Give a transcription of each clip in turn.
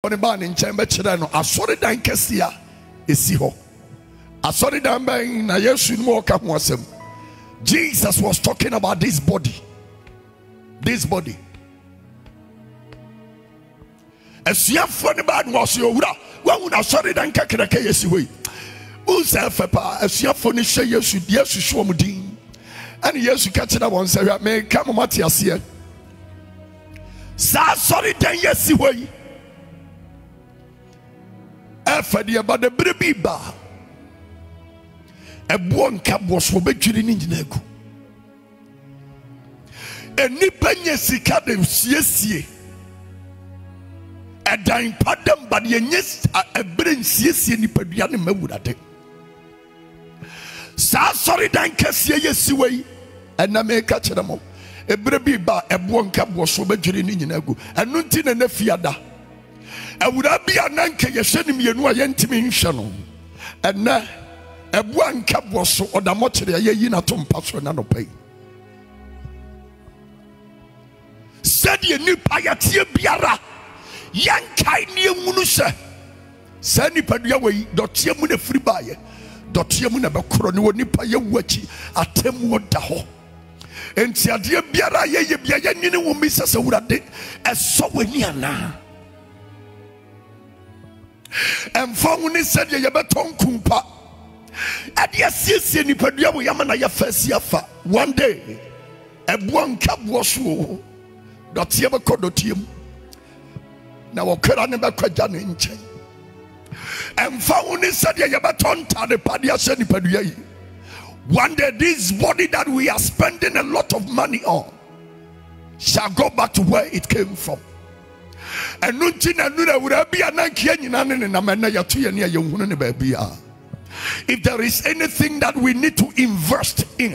ne ba ne nkyɛn bɛkyerɛ no asɔredan kɛse a esi hɔ. Asɔredan bɛn na Yesu no ɔka ho asɛm. Jesus was talking about this body. This body. Asuafo ne ba no ɔso owura wahu na asɔredan kakraka yesi hɔ yi. Unsa fɛ pa asuafo ne hwɛ Yesu hwɛ wɔn din. Ɛne Yesu ka kyerɛ wɔn sɛ hwɛ me ka mo mate aseɛ. Sa asɔredan yesi hɔ yi. Ɛfɛ deɛ ba de bere bi ba. Ɛboɔ nka boɔso bɛdwiri ne nyina agu. Enipa nye sika de siesie. Ɛdan padam ba de nye ɛbere nsiesie nipadua ne mawurade. Sa asɔredan kɛseɛ yesi hɔ yi. Ɛna me ka kyerɛ mo. Ebere bi ba ɛboɔ nka boɔso bɛdwiri ne nyina agu. Ɛno nti na fiada. Awura bi ananke yɛhwɛ ne mienu a yɛntimi nhwɛ no. Ɛna ɛboa nka boɔso ɔdamɔkyerɛ yɛyi na to mpa so na no pɛ. Sɛdeɛ nipa yɛteɛ biara yɛnkae ne ehunu sɛ saa nipadua wɔ yi dɔteɛ mu na firi baayɛ dɔteɛ mu na bɛkorɔ ne wɔ nipa yɛwu akyi atemmuo da hɔ. Enti adeɛ biara yɛyɛ bia yɛnyine wo mi sɛ sɛ wurade ɛsɔ w'ani anaa. Ɛmfa ho ne sɛdeɛ yɛbɛtɔ nkumpa ɛde asiesie nipadua wɔ yɛma na yɛfa asi afa. One day ɛboa nka boɔ so dɔteɛ bɛkɔ dɔteɛ mu na wɔkra ne bɛkɔgya ne nkyɛn. Ɛmfa ho ne sɛdeɛ yɛbɛtɔ ntade pade ahyɛ nipadua yi. One day this body that we are spending a lot of money on shall go back to where it came from. And nunti na nuna urabi anankia nyina ne namana yatu ye ne yehunu ne baabia. If there is anything that we need to invest in,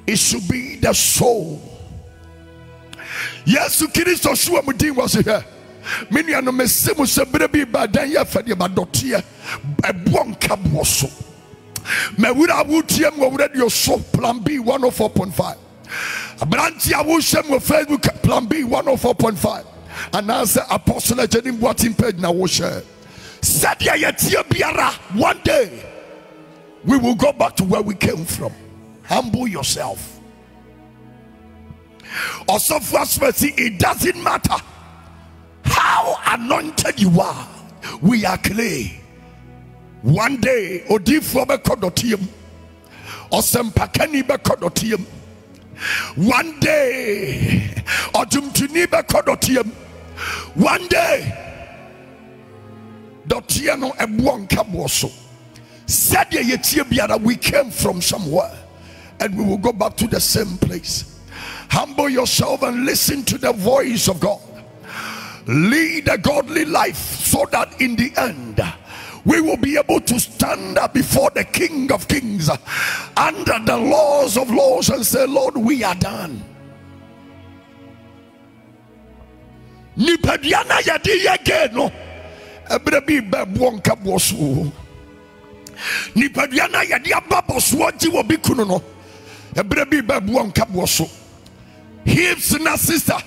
it should be the soul. Yesu Kristo shuwa mudin was here. Many ano mesemu sebere bi badan ya fade ba dotie ebon kabwoso. Me wura wutiem wo radio show plan B 104.5. Abranti awushem wo Facebook plan B 104.5. And as Apostle Jenim Watin page na wo share. Sadia yetie biara one day we will go back to where we came from. Humble yourself. Also for us, it doesn't matter how anointed you are. We are clay. One day, Odifo bekodotium, Osempakani bekodotium. One day, Odumtuni bekodotium. One day, Dotiano ebuan kabwoso. Said ye we came from somewhere, and we will go back to the same place. Humble yourself and listen to the voice of God. Lead a godly life so that in the end we will be able to stand up before the King of Kings under the laws of laws and say, Lord, we are done. Nipadiana yadi yageno ebrebi bebuon kabwosu. Nipadiana yadi ababosu waji wabikuno no ebrebi bebuon kabwosu. Hips na sister,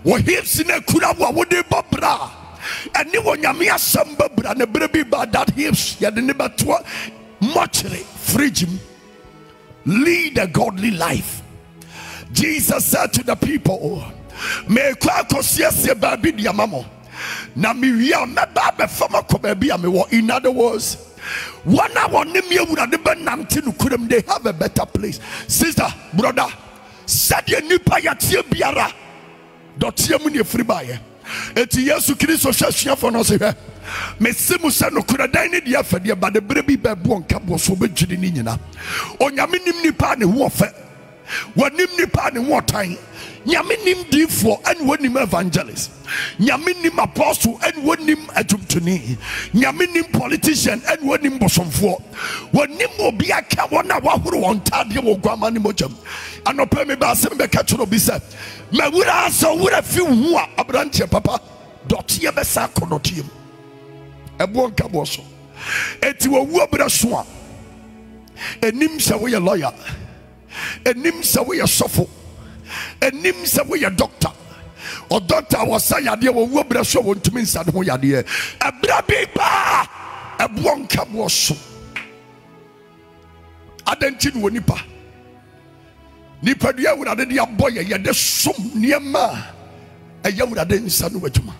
wa hips na kura wa wode babra. And you want Yamia Samba and a baby bad that hips, Yadinibatua, muchly, frigim. Lead a godly life. Jesus said to the people, Me kwakos yes, ye baby diamamo. Namia, me baby fama kobebia me. In other words, 1 hour Nimia would have been Namtin Kurum, they have a better place. Sister, brother, said ye nipa yatia biara, dotiamuni freebuyer. Eti Yesu Kristo hwehwea fo no se hwe mesimu se no kuradan ne dia fade ba de brebi bebo nka bo so begwiri ni nyina onyame nim nipa ne ho ofe wanim nipa ne ho otan nyame nim difo and wanim evangelist nyame nim apostle and wanim adwumtoni nyame nim politician and wanim bosomfo wanim obi aka wona wahoro won tade wo gwama ne mojam anopa me ba asem be ka chiro bi se mawura so wura fi hu a abrantie papa dotie be sa konotie ebo nka bo so eti wo wu obra so a enim se wo ye lawyer enim se wo ye sofo enim se wo ye doctor or doctor was saying idea wo bra so won tumi nsa ho yade ebra bi ba ebon ka bo so adanti no nipa nipa dua wurade de aboye ye de som niema eye wurade nsa no wadwuma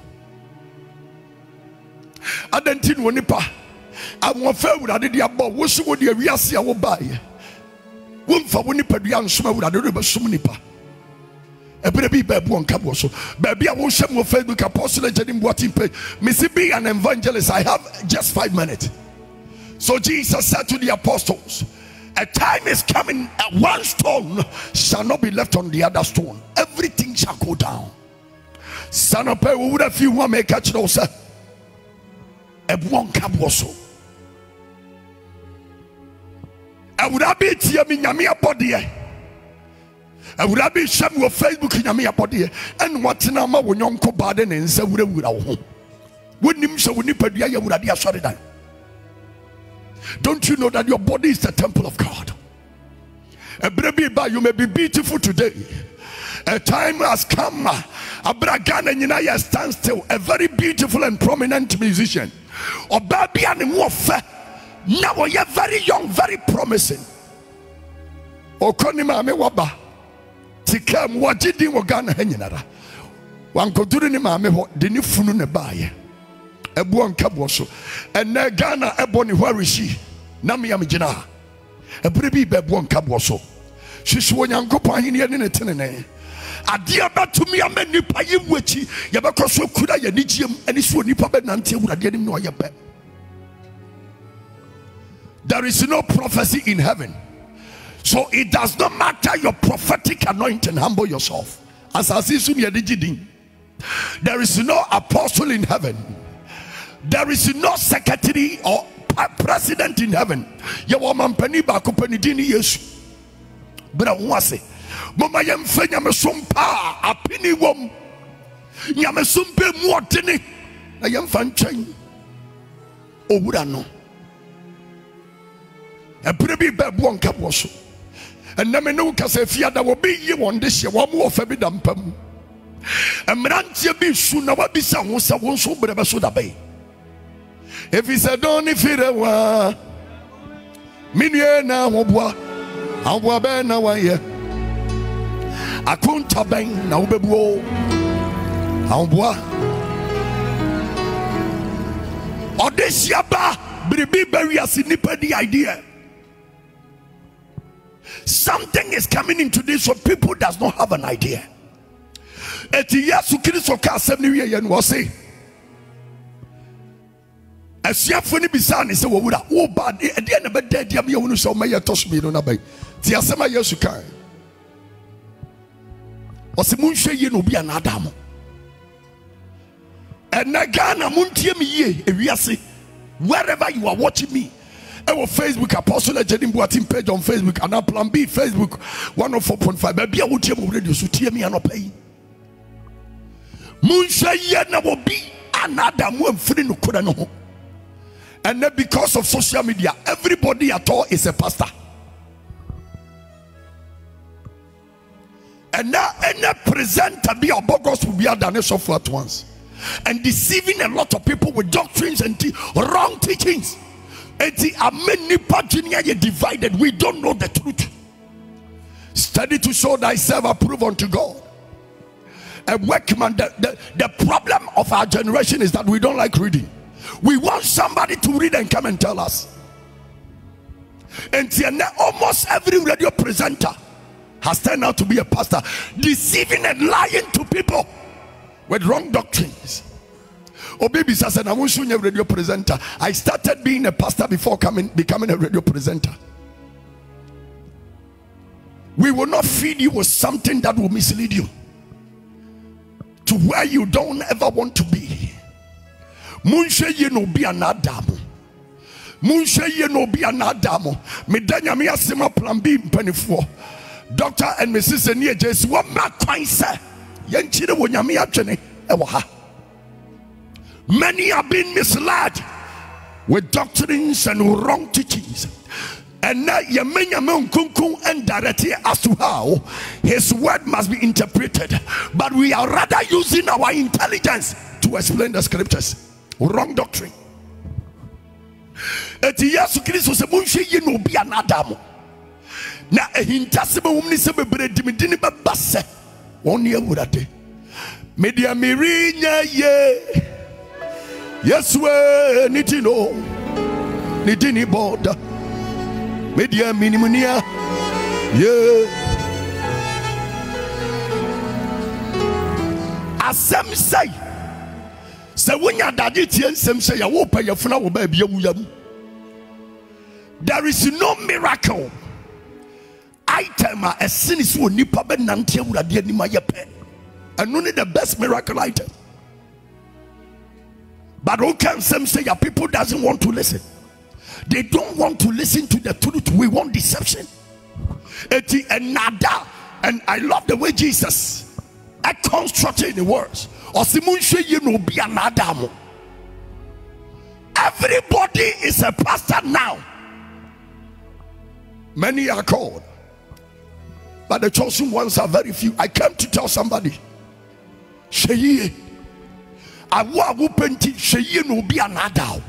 adanti no nipa awon fa wurade de abo wo so wo de awiase a wo baaye wo mfa wo nipa dua nsom wurade do be som nipa ebere bi ba bu onka bo so ba bia wo hye mo Facebook Apostle Jedim Boatin page me see be an evangelist. I have just 5 minutes. So Jesus said to the apostles, a time is coming, one stone shall not be left on the other stone. Everything shall go down. Son of a would have few one make catch those. A one caboso. I would have been here in Yamia body. I would have been some of Facebook in Yamia body. And what's in our when young Cobaden and say, would our home. Wouldn't him so when you put the would have sorry down. Don't you know that your body is the temple of God? You may be beautiful today. A time has come. Abragana Ninaya stands still, a very beautiful and prominent musician. Or baby and warfare. Now you're very young, very promising. Okonima me waba. Tikam wajidi wagana henyara. Wankoduri ni mame ho deni funu ne baye. Ebuon kabwoso ene Ghana eboni hwarishi na me amjina ebrebi bebuon kabwoso hwehwe onyankopon ahini ne ne tenene ade abatumi amanipa yewuachi yebekoso kura ye nigiem ani so nipa be nante awurade anim no oyebe. There is no prophecy in heaven, so it does not matter your prophetic anointing. Humble yourself as asisum ye digidin. There is no apostle in heaven. There is no secretary or president in heaven. You woman penny back company dini yesu. But I want to say, Mama yam fenya me sumpa a penny wom. Yam sumpe muatini. I am fan chain. Oh, would I know? A pretty bad one cap was. And never know Casafia that will be you on this year. One more fabby dumpum. And Brantia be soon. I will be someone so but so that bay. If he said, don't if it were Minia now, I will be now. I couldn't have been now, Bebuo. Or this yaba, be very as in the idea. Something is coming into this, so people does not have an idea. At the year to kill so cast 7 years and was say. As you have funny bizarre, is what would I oh bad at the end of the day, you will so may toss me on a bay. Tiasama Yosukai was a moonshay, you know, be an Adam. And Nagana Muntiam ye, if we are see wherever you are watching me. Our Facebook Apostle Jedim Boatin page on Facebook and our Plan B Facebook 104.5. Baby, I would tell you radio so tear me and not pay. Moonshay Yana will be another one free no could know. And then because of social media, everybody at all is a pastor. And now any presenter be a bogus will be a donation for at once. And deceiving a lot of people with doctrines and wrong teachings. And the many Virginia divided. We don't know the truth. Study to show thyself approved unto God. A workman, the problem of our generation is that we don't like reading. We want somebody to read and come and tell us. And almost every radio presenter has turned out to be a pastor, deceiving and lying to people with wrong doctrines. Oh, baby, I said, I won't show you a radio presenter. I started being a pastor before becoming a radio presenter. We will not feed you with something that will mislead you to where you don't ever want to be. Munshe ye no be an Adamo. Munshe ye no be an Adamo. Medanya mi asema plan B mpanifo. Doctor and Mrs. Nia Jess, what my coin, sir? Yanchide wonyami atwene ewo ha. Many have been misled with doctrines and wrong teachings. And now and directly as to how his word must be interpreted. But we are rather using our intelligence to explain the scriptures. Wrong doctrine. Eti Yesu Kristo se munhwe yi no bi anadamo. Na ehintase be womni se bebre dimidini be base. Woni awurade. Media mirinya ye. Yesu e nitino. Nitini boda. Media minimunia. Yeah. Asem say. Se wonya dade tie nsem say ya wo pa yefuna wo ba bia wuyam. There is no miracle item a sin is wo nipa be nante awurade ani ma yepe. And only the best miracle item. But who can say your people doesn't want to listen? They don't want to listen to the truth. We want deception. And I love the way Jesus constructed the words. Everybody is a pastor now. Many are called, but the chosen ones are very few. I came to tell somebody, Sheye, awo awopenti sheye no bi anada.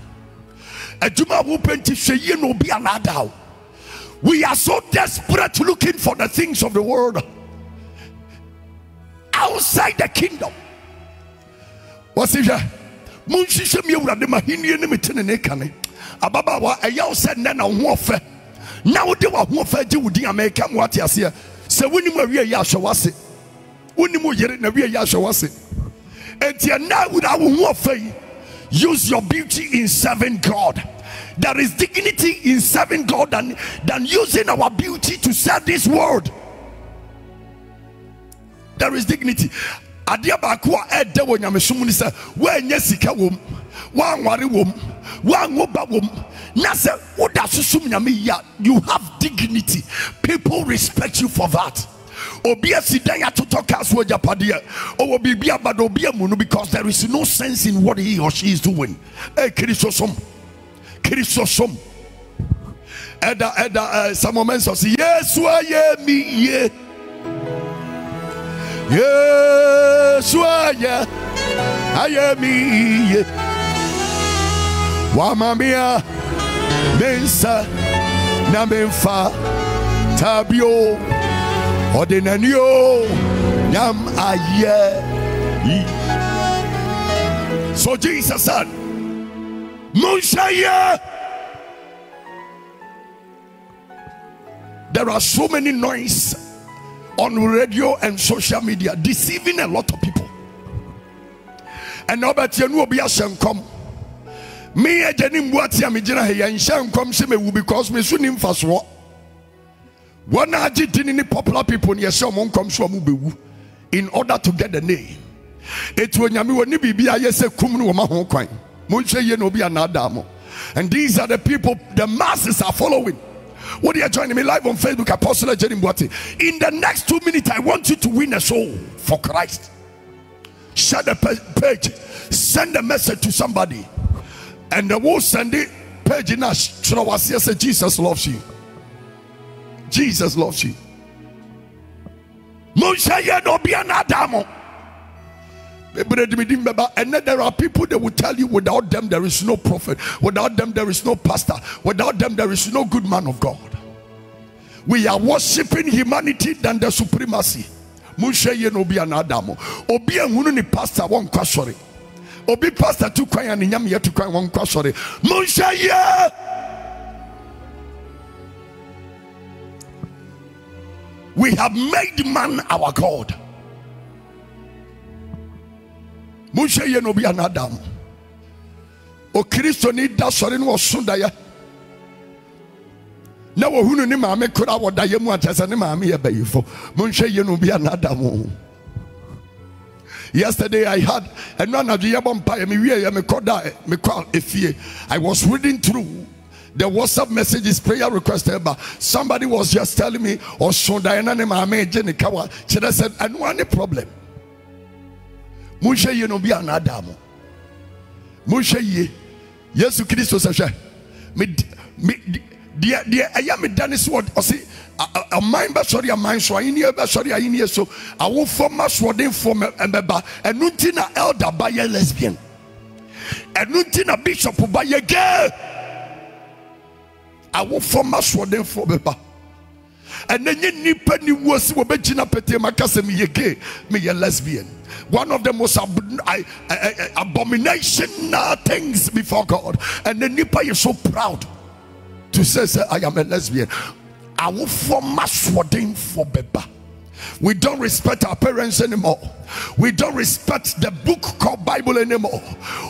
Aduma awopenti sheye no bi anada. We are so desperate looking for the things of the world outside the kingdom. What's it? Munshishe mi ewura de mahini ne metene ne kane. Ababa wa eya said na ho ofe. Na wo de wa ho ofe gi wudi America mo ate ase. Se woni mo awie ya hwewase. Woni mo yere na wie ya hwewase. Enti na wo da wo ho ofe. Use your beauty in serving God. There is dignity in serving God than using our beauty to serve this world. There is dignity. Adia bakwa ede wo nyamesum ni se wa nya sika wom wa nware wom wa ngoba wom na se oda susum nyame ya. You have dignity. People respect you for that. Obi asidan ya totoka so japade o bibia bad obi amunu, because there is no sense in what he or she is doing. Kristosom eda some moments of Yesu aye mi ye. Yesu aye mi ye. Wa mamia mensa na menfa tabio ordinanio yam aye. So Jesus said, Munshaya. There are so many noise on radio and social media deceiving a lot of people. And now that you know be a shankom. Me a jenim watia me jina he and shankom se me will because me soon first what. One did any popular people near someone comes from Ubu in order to get the name. It when Yami when be a yes a kumunu ma home coin. Munche ye no be anadamo. And these are the people the masses are following. What are you joining me live on Facebook, Apostle Jenny Mwati? In the next 2 minutes, I want you to win a soul for Christ. Share the page, send a message to somebody, and the will send it page in us. Say Jesus loves you. Jesus loves you. And then there are people that will tell you without them there is no prophet, without them there is no pastor, without them there is no good man of God. We are worshiping humanity than the supremacy. Munsheye no bi anadamo. Obi ehunu ni pastor won kwasori. Obi pastor tu kwan ani nyam ye tu kwan won kwasori. Munsheye. We have made man our God. Munsheye no bi anadamo. O Kristo ni da sori no osundaya. Na wo hunu ni maame kura wo da yemu atese ni maame ye bayifo. Munsheye no bi anadamo. Yesterday I had and none of the yabompa me wie me koda me call efie. I was reading through the WhatsApp messages, prayer request. Somebody was just telling me, "Oh, so Diana ne maame jeni kawa." She said, "I no any problem." Munsheye no bi anadamo. Munsheye Yesu Kristo said, dear I am a Dennis what or see a mind but sorry a mind so in here sorry in here so I won't form us what they form a member and Nuntina elder by a lesbian and Nuntina bishop by a girl. I won't form us what they form a and then you penny was what Bettina Pete Macassa me a gay, me a lesbian. One of the most abomination things before God. And the Nipa is so proud to say I am a lesbian. I will form my swadding for Beba. We don't respect our parents anymore. We don't respect the book called Bible anymore.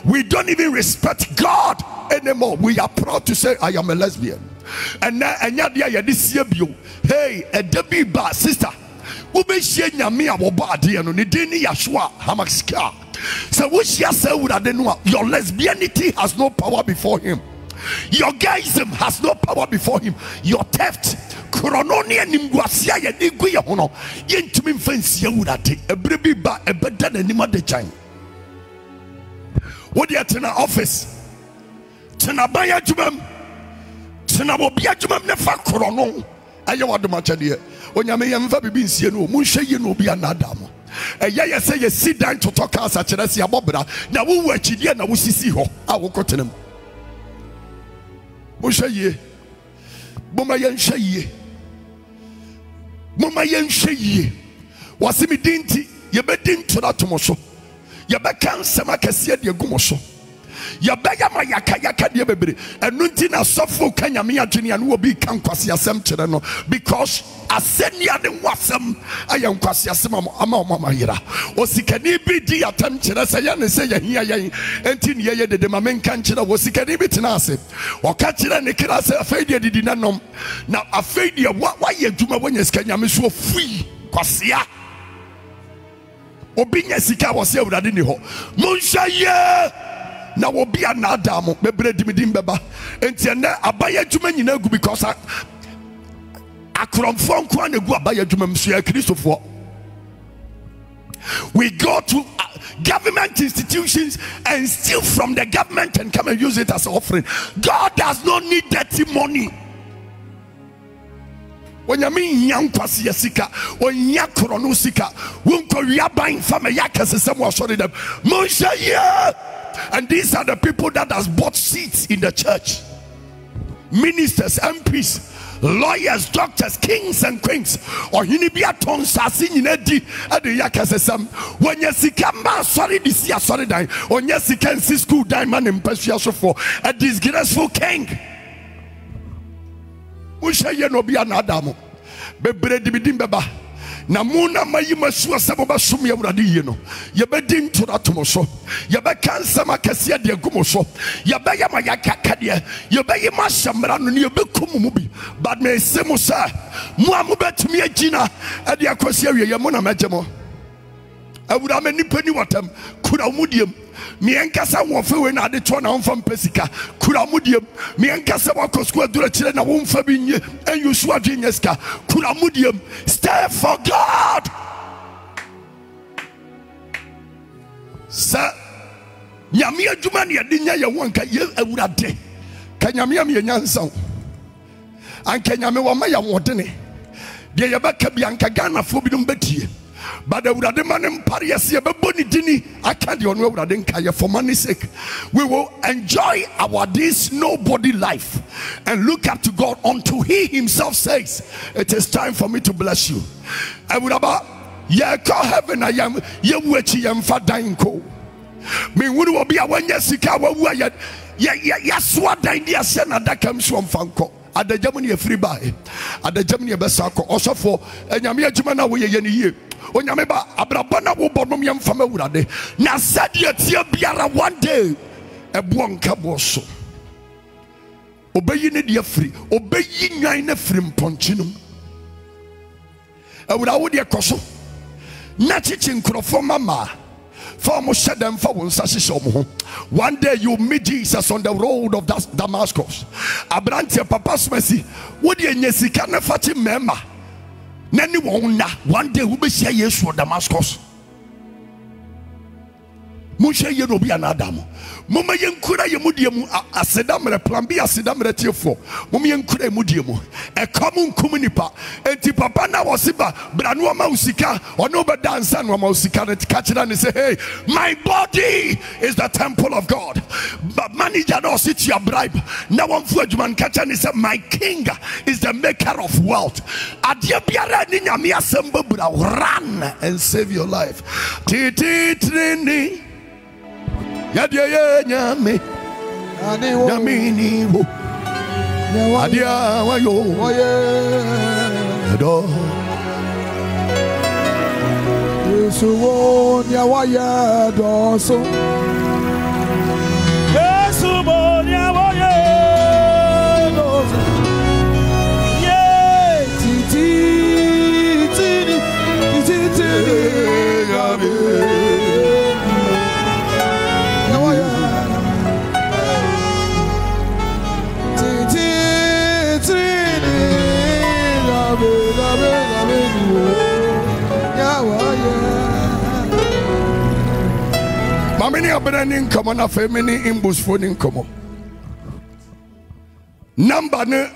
We don't even respect God anymore. We are proud to say I am a lesbian. And now this year, hey, a Debbie bar sister. So which year your lesbianity has no power before him. Your gayism has no power before him. Your theft, Corononia Nimguasia, Niguya Hono, Yentumin Fence Yawurate, a baby bar, a better than Nima de Chine. What you at in our office? Tenabaya Jumam, Tenabobia Jumam Nefa Corono. I want to match idea. When you may have been seen, Musha, you know, be an Adam. And ya say, you sit down to talk as such as your Bobra. Now, we were Chidiana, we see her. I will cut him. Musha ye, Bomayan Shaye, Bomayan Shaye, was him dinty, you bet into that tomoso. You bet cancer, Macasia, your gumoso. Yabaya Mayaka dear baby, and Nuntina Sofo Kanyamia Junior will be Kanquasia Semcherano because I said near the Wassam, I am Quasia Sama Mama Hira. Was he can be the attempt to say, and say, here, and tin ye the Mamen Canchera was he can be tenase, or Catcher and Nicolas a failure did not know. Now a failure, why you do my when you can so free, Quasia. Obinya Sika was here without any hope. Monshaye. Now will be an Adam, Bebre Dimidimbeba, and Tiana Abaya Juman because I couldn't find one to go Abaya Jumam Christopher. We go to government institutions and steal from the government and come and use it as an offering. God does not need dirty money. When you mean young Kwasiasika or Yakronosika, won't you buying from a yakas and someone sorry them? Moshe, yeah. And these are the people that has bought seats in the church. Ministers, MPs, lawyers, doctors, kings and queens. Or hinibia ton sasi inedi ade yakasesam. When you see kamba sorry this year sorry die. When you see can see school diamond in Persia for a disgraceful king. Usha ye no be an Adamo. Bebre dibidimbeba. Namuna mayima suwa saboba sumi ya uradi yeno. Yabe din tura tumoso. Yabe kansa makasia dia gumoso. Yabe yama yakakadia. Yabe yama shamranu ni yabe kumumubi. But me semo sa. Mua mube tumie jina. Adi ya kosia uye yamuna mejemo. Awura me nipeni watem. Kura umudium. Miankasa wonfewe na ade to na wonfa mpesika kura mudiem miankasa wakosku adura chire na wonfa binye enyusu adwenyeska kura mudiem. Stay for God. Sa nyame adwuma ne de nya ye wonka ye awurade ka nyame am ye nyansa anka nyame wo ma ya wodene de ye baka bi anka Ghana fo bi dum betie. But the Urade man Paris, Dini, I can't do no for money's sake. We will enjoy our this nobody life and look up to God until He Himself says, it is time for me to bless you. I would about call heaven. I am Yewichi and Fadainko. Me would be a one yesika, Yaswa India Sena that comes from Fanko. At the Germany free buy, at the Germany Besako, also for and Yamia Jumana we any year. When Yameba Abrabana will bottom yam from a wood. Now said yet biara one day a buon caboso. Obeying it, free, obeying nine free ponchinum. I would have your coso. Natching for mama. One day you meet Jesus on the road of Damascus. Abrantia papa's mercy. Would you nyesika fati mema? Nani wona one day we be share Yesu Damascus. Musha ye no bi anadamo. Mama yenkura ye mudiemu asedamre plan bi asedamre tiefo. Mama yenkura mudiemu. E come nkum enti papa na wosiba branu ma usika ono be dansa no ma usika na tikachira ne say hey, my body is the temple of God. But manager no sit your bribe. Na one fu adwuma nkacha ne say my king is the maker of wealth. Ade biara ni nyame asem bra run and save your life. Tititrini Yadia nyame Yamini wo Adia wayo Edo Yesu wo nyawaya doso Yesu wo nyawaya doso Ye titi titi yabe Mamini abenin come on a femini imbus phoning come number ne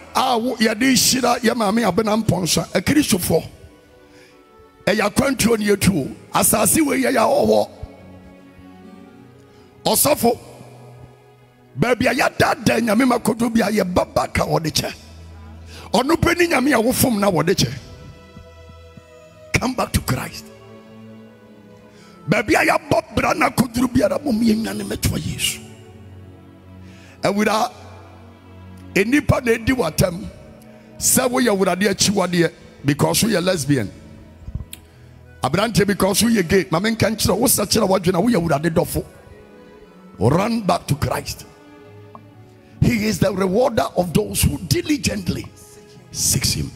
yadi shira yamami abenam ponsa a Christopher a ya country on you too asasi we ya owo osofo baby ya dada nyame makoto bia ye baba ka odeche onu peni nyame ya wo fom na wodeche. Come back to Christ. Baby, I have Bob Brana Kudrubia Mummy and Metro Yesu. And without any part they do what them say we are with a dear Chiwadia because we are lesbian. Abrante because we are gay. Mamma can't show what's such a watch and we are with a dofo. Run back to Christ. He is the rewarder of those who diligently seek him.